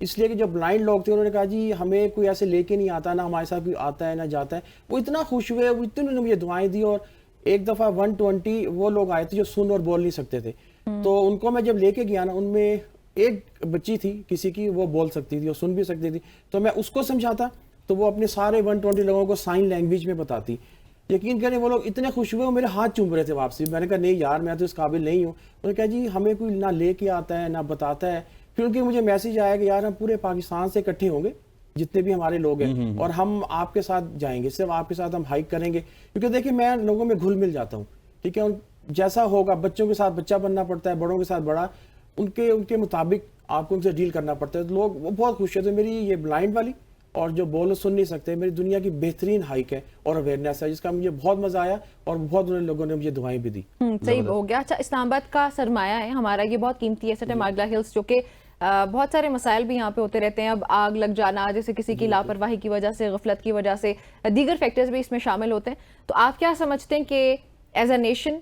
اس لیے کہ جو بلائنڈ لوگ تھے انہوں نے کہا جی ہمیں کوئی ایسے لے کے نہیں آتا، نہ ہمارے ساتھ کوئی آتا ہے نہ جاتا ہے. وہ اتنا خوش ہوئے، وہ اتنے نے مجھے دعائیں دی. اور ایک دفعہ 120 وہ لوگ آئے تھے جو سن اور بول نہیں سکتے تھے، تو ان کو میں جب لے کے گیا نا، ان میں ایک بچی تھی کسی کی، وہ بول سکتی تھی اور سن بھی سکتی تھی. تو میں اس کو سمجھاتا تو وہ اپنے سارے 120 لوگوں کو سائن لینگویج میں بتاتی. یقین کریں وہ لوگ اتنے خوش ہوئے، وہ میرے ہاتھ چوم رہے تھے واپسی. میں نے کہا نہیں یار میں تو اس قابل نہیں ہوں. انہوں نے کہا جی ہمیں کوئی نہ لے کے آتا ہے نہ بتاتا ہے. پھر ان کے مجھے میسیج آیا کہ یار ہم پورے پاکستان سے اکٹھے ہوں گے جتنے بھی ہمارے لوگ ہیں، اور ہم آپ کے ساتھ جائیں گے، صرف آپ کے ساتھ ہم ہائیک کریں گے. کیونکہ دیکھیں میں لوگوں میں گھل مل جاتا ہوں، ٹھیک ہے. جیسا ہوگا بچوں کے ساتھ بچہ بننا پڑتا ہے، بڑوں کے ساتھ بڑا، ان کے مطابق آپ کو ان سے ڈیل کرنا پڑتا ہے. لوگ وہ بہت خوش ہوتے ہیں. میری یہ بلائنڈ والی اور جو بول سن نہیں سکتے، میری دنیا کی بہترین ہائیک ہے اور اویئرنیس ہے، جس کا مجھے بہت مزہ آیا اور بہت لوگوں نے مجھے دعائیں بھی دی. صحیح ہو گیا. اچھا اسلام آباد کا سرمایہ ہے ہمارا، یہ بہت قیمتی ایسٹ ہے ماگلا ہلز، جو کہ بہت سارے مسائل بھی یہاں پہ ہوتے رہتے ہیں. اب آگ لگ جانا جیسے کسی کی لاپرواہی کی وجہ سے، غفلت کی وجہ سے، دیگر فیکٹرز بھی اس میں شامل ہوتے ہیں. تو آپ کیا سمجھتے ہیں کہ ایز اے نیشن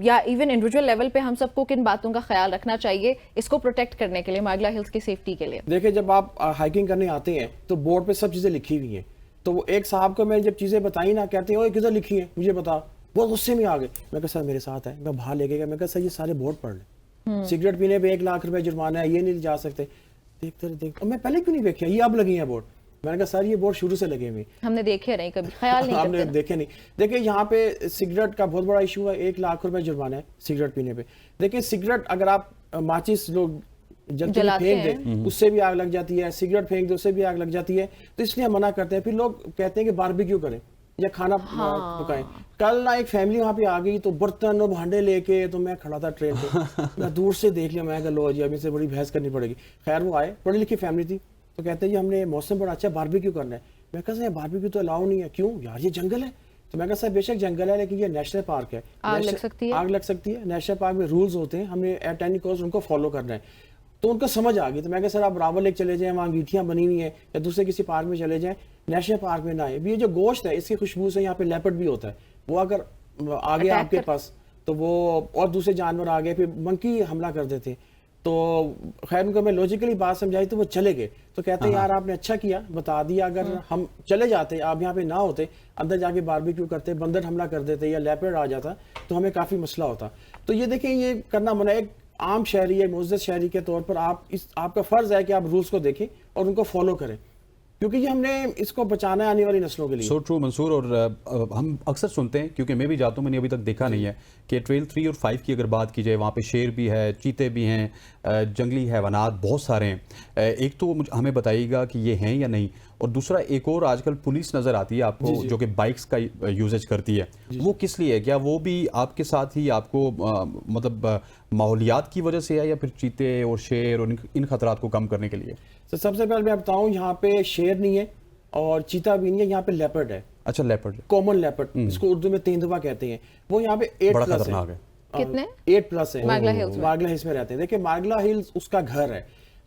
یا ایون انڈیویجول لیول پہ ہم سب کو کن باتوں کا خیال رکھنا چاہیے اس کو پروٹیکٹ کرنے کے لیے، ماگلا ہلز کی سیفٹی کے لیے؟ دیکھیں جب آپ ہائیکنگ کرنے آتے ہیں تو بورڈ پہ سب چیزیں لکھی ہوئی ہیں. تو وہ ایک صاحب کو میں جب چیزیں بتائی نا، کہتے ہیں اوہ کدھر لکھی ہیں مجھے بتا، بہت غصے میں آ گئے. میں کہا سر میرے ساتھ ہے، میں باہر لے کے گیا. میں کہا سر یہ سارے بورڈ پڑھ لیں، سگریٹ پینے پہ 1 لاکھ روپے جرمانہ ہے، یہ نہیں جا سکتے. دیکھتے میں پہلے کیوں نہیں دیکھا، یہ اب لگی ہیں بورڈ. میں نے کہا سر یہ بورڈ شروع سے لگے ہوئے، ہم نے دیکھے نہیں کبھی، خیال نہیں ہم نے کرتے. دیکھے نہیں. دیکھیں یہاں پہ سگریٹ کا بہت بڑا ایشو ہے، 1 لاکھ روپے جرمانہ ہے سگریٹ پینے پہ. دیکھیں سگریٹ اگر آپ ماچس لوگ جلتی پھینک دیں اس سے بھی آگ لگ جاتی ہے، سگریٹ پھینک دیں اس سے بھی آگ لگ جاتی ہے. تو اس لیے ہم منع کرتے ہیں. پھر لوگ کہتے ہیں کہ باربیکیو کریں یا کھانا پکائیں. کل نہ ایک فیملی وہاں پہ آ گئی تو برتن اور بھانڈے لے کے، تو میں کھڑا تھا ٹرین پہ، میں دور سے دیکھ لیا. میں کہا لو جی ابھی سے بڑی بحث کرنی پڑے گی. خیر وہ آئے، پڑھی لکھی فیملی تھی، تو کہتے ہیں جی ہم نے موسم بڑا اچھا باربیکیو کرنا ہے. میں کہا سر باربیکیو تو الاؤ نہیں ہے. کیوں یار یہ جنگل ہے. تو میں کہا سر بے شک جنگل ہے لیکن یہ نیشنل پارک ہے، آگ لگ سکتی ہے. آگ لگ سکتی ہے. نیشنل پارک میں رولز ہوتے ہیں، ہم نے ایٹ اینی کاسٹ ان کو فالو کرنا ہے. تو ان کو سمجھ آ گئی. تو میں کہا سر آپ راول لیک چلے جائیں، وہاں انگیٹھیاں بنی ہوئی ہیں، یا دوسرے کسی پارک میں چلے جائیں، نیشنل پارک میں نہ آئے. یہ جو گوشت ہے اس کی خوشبو سے یہاں پہ لیپرڈ بھی ہوتا ہے، وہ اگر آ گیا آپ کے پاس تو وہ اور دوسرے جانور آ گئے، پھر منکی حملہ کر دیتے. تو خیر ان کو میں لوجیکلی بات سمجھائی تو وہ چلے گئے. تو کہتے ہیں یار آپ نے اچھا کیا بتا دیا، اگر ہم چلے جاتے، آپ یہاں پہ نہ ہوتے، اندر جا کے باربیکیو کرتے، بندر حملہ کر دیتے یا لیپرڈ آ جاتا تو ہمیں کافی مسئلہ ہوتا. تو یہ دیکھیں یہ کرنا منع. ایک عام شہری، ایک معزز شہری کے طور پر آپ کا فرض ہے کہ آپ رولز کو دیکھیں اور ان کو فالو کریں، کیونکہ یہ ہم نے اس کو بچانا ہے آنے والی نسلوں کے لیے. سو ٹرو منصور. اور ہم اکثر سنتے ہیں، کیونکہ میں بھی جاتا ہوں، میں نے ابھی تک دیکھا نہیں ہے، کہ ٹریل 3 اور 5 کی اگر بات کی جائے وہاں پہ شیر بھی ہے، چیتے بھی ہیں، جنگلی حیوانات بہت سارے ہیں. ایک تو ہمیں بتائیے گا کہ یہ ہیں یا نہیں، اور دوسرا ایک اور آج کل پولیس نظر آتی ہے آپ کو جو کہ بائکس کا یوزیج کرتی ہے، وہ کس لیے ہے؟ کیا وہ بھی آپ کے ساتھ ہی آپ کو مطلب ماحولیات کی وجہ سے ہے، یا پھر چیتے اور شیر اور ان خطرات کو کم کرنے کے لیے؟ سب سے پہلے میں بتاؤں یہاں پہ شیر نہیں ہے اور چیتا بھی نہیں ہے، یہاں پہ لیپرڈ ہے. اچھا لیپرڈ، کامن لیپرڈ، اس کو اردو میں تیندوا کہتے ہیں. وہ یہاں پہ 8+ ہے. کتنے؟ 8+ ہے ماگلا ہلز میں رہتے ہیں. دیکھیں ماگلا ہلز اس کا گھر ہے.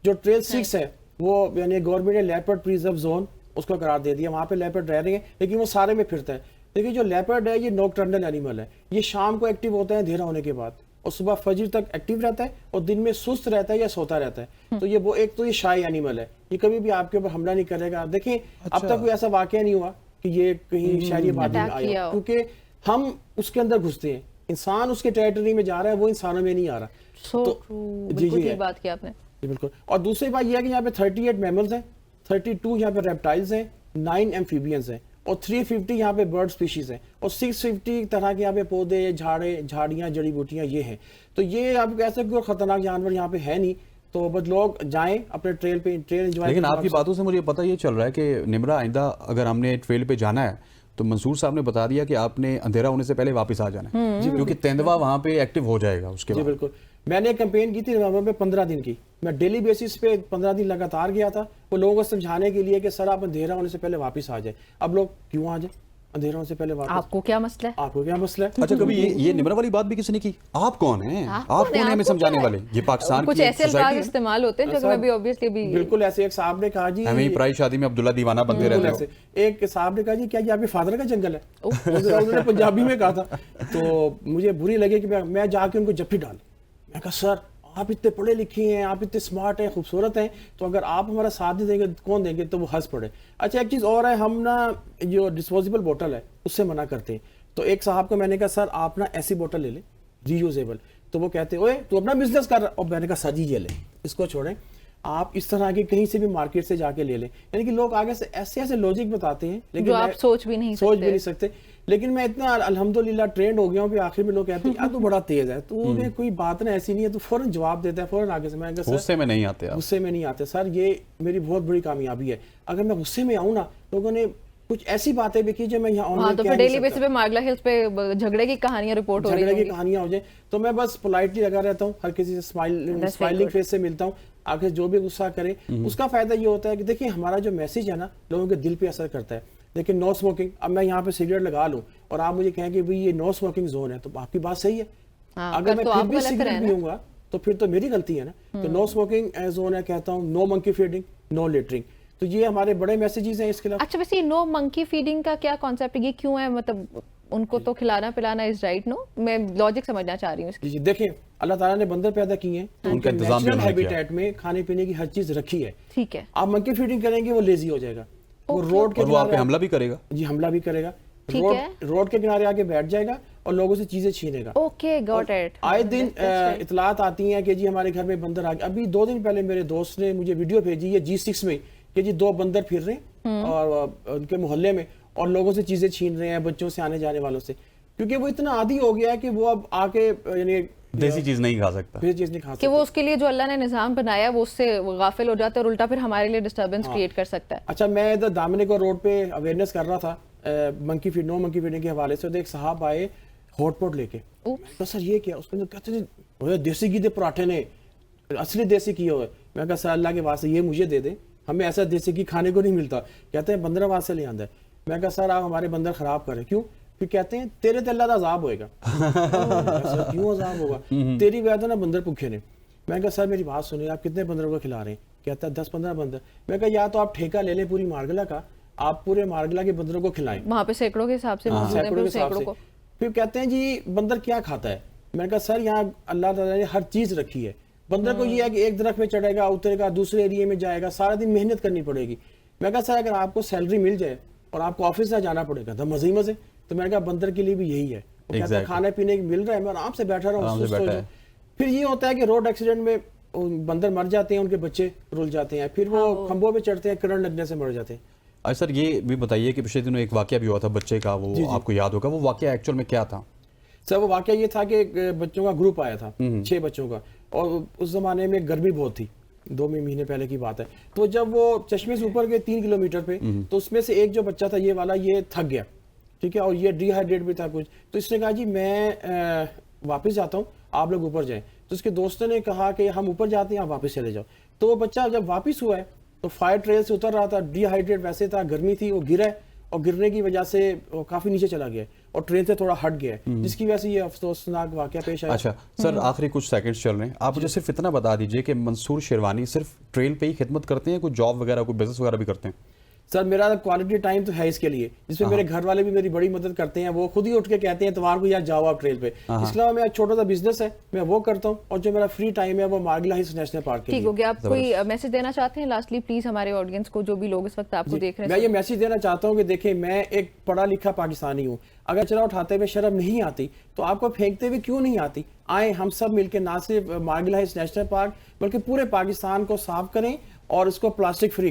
جو ٹریل 6 ہے وہ یعنی گورنمنٹ نے لیپرڈ پریزرو زون اس کو قرار دے دیا، وہاں پہ لیپرڈ رہ رہے ہیں لیکن وہ سارے میں پھرتا ہے. دیکھیں جو لیپرڈ ہے یہ نوکٹرنل اینیمل ہے، یہ شام کو ایکٹیو ہوتا ہے اندھیرا ہونے کے بعد، اور صبح فجر تک ایکٹیو رہتا ہے، اور دن میں سست رہتا ہے یا سوتا رہتا ہے. تو یہ وہ ایک تو یہ شائی اینیمل ہے، یہ کبھی بھی آپ کے اوپر حملہ نہیں کرے گا. دیکھیں اب تک کوئی ایسا واقعہ نہیں ہوا کہ یہ کہیں شہری آبادی میں آیا، کیونکہ ہم اس کے اندر گھستے ہیں. انسان اس کے ٹیریٹری میں جا رہا ہے، وہ انسانوں میں نہیں آ رہا. بالکل بات کی آپ نے. جی بالکل. اور دوسری بات یہ ہے کہ یہاں پہ 38 میملز ہیں، 32 یہاں پہ ریپٹائلز ہیں، 9 ایمفیبینز ہیں، اور 350 یہاں پہ برڈ سپیشیز ہیں، اور 650 طرح کے یہاں پہ پودے، جھاڑیاں، جڑی بوٹیاں یہ ہیں. تو یہ آپ کو ایسا کوئی خطرناک جانور یہاں پہ ہے نہیں. تو بس لوگ جائیں اپنے ٹریل پہ ٹریل انجوائے. لیکن آپ کی باتوں سے مجھے پتہ یہ چل رہا ہے کہ نمرا آئندہ اگر ہم نے ٹریل پہ جانا ہے تو منصور صاحب نے بتا دیا کہ آپ نے اندھیرا ہونے سے پہلے واپس آ جانا ہے، کیونکہ تیندوا وہاں پہ ایکٹیو ہو جائے گا اس کے بعد. جی بالکل. میں نے ایک کمپین کی تھی نومبر میں 15 دن کی. میں ڈیلی بیسس پہ 15 دن لگاتار گیا تھا، وہ لوگوں کو سمجھانے کے لیے کہ سر آپ اندھیرا ہونے سے پہلے واپس آ جائیں. اب لوگ کیوں آ جائیں اندھیرا ہونے سے پہلے واپس؟ آپ کو کیا مسئلہ ہے؟ آپ کو کیا مسئلہ ہے؟ اچھا کبھی یہ نمرا والی بات بھی کسی نے کی؟ آپ کون ہیں؟ آپ کون ہیں ہمیں سمجھانے والے؟ یہ پاکستان کچھ ایسے الفاظ استعمال ہوتے ہیں جو میں بھی obviously بھی بالکل ایسے. ایک صاحب نے کہا جی ہمیں پرائی شادی میں عبداللہ دیوانہ بنتے رہتے ہیں. ایک صاحب نے کہا جی کیا یہ آپ کے فادر کا جنگل ہے؟ انہوں نے پنجابی میں کہا تھا. تو مجھے بری لگی کہ میں جا کے ان کو جپھی ڈال. میں کہا سر آپ اتنے پڑھے لکھے ہیں, آپ اتنے سمارٹ ہیں, خوبصورت ہیں, تو اگر آپ ہمارا ساتھ نہیں دیں گے کون دیں گے, تو وہ ہنس پڑے. اچھا ایک چیز اور ہے, ہم نا جو ڈسپوزیبل بوٹل ہے اس سے منع کرتے ہیں. تو ایک صاحب کو میں نے کہا سر آپ نا ایسی بوٹل لے لیں ری یوزیبل, تو وہ کہتے ہیں اوے تو اپنا بزنس کر رہا, اور میں نے کہا سر جی یہ لیں, اس کو چھوڑیں, آپ اس طرح کے کہیں سے بھی مارکیٹ سے جا کے لے لیں. یعنی کہ لوگ آگے سے ایسے ایسے لوجک بتاتے ہیں لیکن جو آپ سوچ بھی نہیں سکتے. لیکن میں اتنا الحمدللہ ٹرینڈ ہو گیا ہوں کہ آخر میں لوگ کہتے ہیں یار تو بڑا تیز ہے, تو انہیں کوئی بات نہ ایسی نہیں ہے, تو فوراً جواب دیتا ہے, فوراً آگے سے. میں نے کہا غصے میں نہیں آتے, غصے میں نہیں آتے سر, یہ میری بہت بڑی کامیابی ہے. اگر میں غصے میں آؤں نا, لوگوں نے کچھ ایسی باتیں بھی کی جو میں یہاں آن لائن تو پھر ڈیلی بیس پہ مارگلا ہلز پہ جھگڑے کی کہانیاں رپورٹ ہو رہی ہیں, جھگڑے کی کہانیاں ہو جائیں, تو میں بس پولائٹلی لگا رہتا ہوں, ہر کسی سے اسمائلنگ فیس سے ملتا ہوں. آخر جو بھی غصہ کرے اس کا فائدہ یہ ہوتا ہے کہ دیکھیں ہمارا جو میسج ہے نا لوگوں کے دل پہ اثر کرتا ہے. لیکن نو اسموکنگ, اب میں یہاں پہ سگریٹ لگا لوں اور آپ مجھے کہیں کہ یہ نو اسموکنگ زون ہے, تو آپ کی بات صحیح ہے. اگر میں پھر بھی سگریٹ پیوں گا تو پھر تو میری غلطی ہے نا. تو نو اسموکنگ زون ہے, کہتا ہوں نو منکی فیڈنگ, نو لیٹرنگ. تو یہ ہمارے بڑے میسیجز ہیں اس کے علاوہ. اچھا ویسے نو منکی فیڈنگ کا کیا کانسیپٹ ہے, یہ کیوں ہے, مطلب ان کو تو کھلانا پلانا از رائٹ, نو میں لاجک سمجھنا چاہ رہی ہوں اس کی. جی دیکھیں اللہ تعالیٰ نے بندر پیدا کیے ہیں, تو ان کے نیچرل ہیبیٹیٹ میں کھانے پینے کی ہر چیز رکھی ہے. ٹھیک ہے, آپ منکی فیڈنگ کریں گے وہ لیزی ہو جائے گا, وہ روڈ کے کنارے حملہ بھی کرے گا. جی حملہ بھی کرے گا, روڈ کے کنارے آگے بیٹھ جائے گا اور لوگوں سے چیزیں چھینے گا. Okay got it. آئے دن اطلاعات آتی ہیں کہ جی ہمارے گھر میں بندر آ گیا. ابھی 2 دن پہلے میرے دوست نے مجھے ویڈیو بھیجی ہے G6 میں کہ جی 2 بندر پھر رہے ہیں اور ان کے محلے میں, اور لوگوں سے چیزیں چھین رہے ہیں, بچوں سے آنے جانے والوں سے, کیونکہ وہ اتنا عادی ہو گیا ہے کہ وہ اب آ کے یعنی دیسی چیز نہیں کھا سکتا, کہ وہ اس کے لیے جو اللہ نے نظام بنایا وہ اس سے غافل ہو جاتا ہے اور الٹا پھر ہمارے لیے ڈسٹربنس کریٹ کر سکتا ہے. اچھا میں ادھر دامنے کو روڈ پہ اویئرنیس کر رہا تھا منکی فیڈ نو منکی فیڈنگ کے حوالے سے, تو ایک صاحب آئے ہاٹ پاٹ لے کے, تو سر یہ کیا, اس کو کہتے ہیں دیسی گھی دے پراٹھے نے, اصلی دیسی گھی ہوئے. میں کہا سر اللہ کے واسطے یہ مجھے دے دیں, ہمیں ایسا دیسی گھی کھانے کو نہیں ملتا. کہتے ہیں بندر وہاں سے لے آندا ہے. میں کہا سر آپ ہمارے بندر خراب کریں, کیوں؟ پھر کہتے ہیں تیرے تے اللہ دا عذاب ہوئے گا. کیوں عذاب ہوگا, تیری وجہ سے نا بندر بھوکے نے. میں کہا سر میری بات سنیں, آپ کتنے بندروں کو کھلا رہے ہیں؟ کہتا ہے 10-15 بندر. میں کہا یا تو آپ ٹھیکہ لے لیں پوری مارگلا کا, آپ پورے مارگلا کے بندروں کو کھلائیں, وہاں پہ سینکڑوں کے حساب سے موجود ہیں, سینکڑوں کو. پھر کہتے ہیں جی بندر کیا کھاتا ہے؟ میں کہا سر یہاں اللہ تعالیٰ نے ہر چیز رکھی ہے. بندر کو یہ ہے کہ ایک درخت پہ چڑھے گا, اترے گا, دوسرے ایریے میں جائے گا, سارا دن محنت کرنی پڑے گی. میں کہا سر اگر آپ کو سیلری مل جائے اور آپ کو آفس نہ جانا پڑے گا تو مزے ہی مزے. تو میں نے کہا بندر کے لیے بھی یہی ہے, وہ کہتا ہے کھانے پینے کی مل رہا ہے, میں آرام سے بیٹھا رہا ہوں. پھر یہ ہوتا ہے کہ روڈ ایکسیڈنٹ میں بندر مر جاتے ہیں, ان کے بچے رول جاتے ہیں, پھر وہ کھمبوں پہ چڑھتے ہیں, کرنٹ لگنے سے مر جاتے ہیں. اچھا سر یہ بھی بتائیے کہ پچھلے دنوں ایک واقعہ بھی ہوا تھا بچے کا, وہ آپ کو یاد ہوگا, وہ واقعہ ایکچوئل میں کیا تھا؟ سر وہ واقعہ یہ تھا کہ بچوں کا گروپ آیا تھا 6 بچوں کا, اور اس زمانے میں گرمی بہت تھی, 2 مہینے پہلے کی بات ہے. تو جب وہ چشمے سے اوپر گئے 3 کلومیٹر پہ, تو اس میں سے ایک جو بچہ تھا یہ والا, یہ تھک گیا, ٹھیک ہے, اور یہ ڈی ہائیڈریٹ بھی تھا کچھ. تو اس نے کہا جی میں واپس جاتا ہوں, آپ لوگ اوپر جائیں. تو اس کے دوستوں نے کہا کہ ہم اوپر جاتے ہیں, آپ واپس چلے جاؤ. تو وہ بچہ جب واپس ہوا ہے تو فائر ٹریل سے اتر رہا تھا, ڈی ہائیڈریٹ ویسے تھا, گرمی تھی, وہ گرا ہے, اور گرنے کی وجہ سے وہ کافی نیچے چلا گیا اور ٹرین سے تھوڑا ہٹ گیا ہے, جس کی وجہ سے یہ افسوسناک واقعہ پیش آیا. اچھا سر آخری کچھ سیکنڈز چل رہے ہیں, آپ مجھے صرف اتنا بتا دیجئے کہ منصور شیروانی صرف ٹریل پہ ہی خدمت کرتے ہیں, کوئی جاب وغیرہ کوئی بزنس وغیرہ بھی کرتے ہیں؟ سر میرا کوالٹی ٹائم تو ہے اس کے لیے, جس میں میرے گھر والے بھی میری بڑی مدد کرتے ہیں. وہ خود ہی اٹھ کے کہتے ہیں اتوار کو یار جاؤ آپ ٹریل پہ. اس کے علاوہ میرا چھوٹا سا بزنس ہے, میں وہ کرتا ہوں, اور جو میرا فری ٹائم ہے وہ مارگلا ہلز نیشنل پارک کے لیے. ٹھیک ہو گیا. آپ کوئی میسج دینا چاہتے ہیں لاسٹلی پلیز ہمارے آڈینس کو, جو بھی لوگ اس وقت آپ کو دیکھ رہے ہیں؟ میں یہ میسج دینا چاہتا ہوں کہ دیکھیں میں ایک پڑھا لکھا پاکستانی ہوں, اگر چلا اٹھاتے ہوئے شرم نہیں آتی تو آپ کو پھینکتے ہوئے کیوں نہیں آتی؟ آئیں ہم سب مل کے نہ صرف مارگلا ہلز نیشنل پارک بلکہ پورے پاکستان کو صاف کریں اور اس کو پلاسٹک فری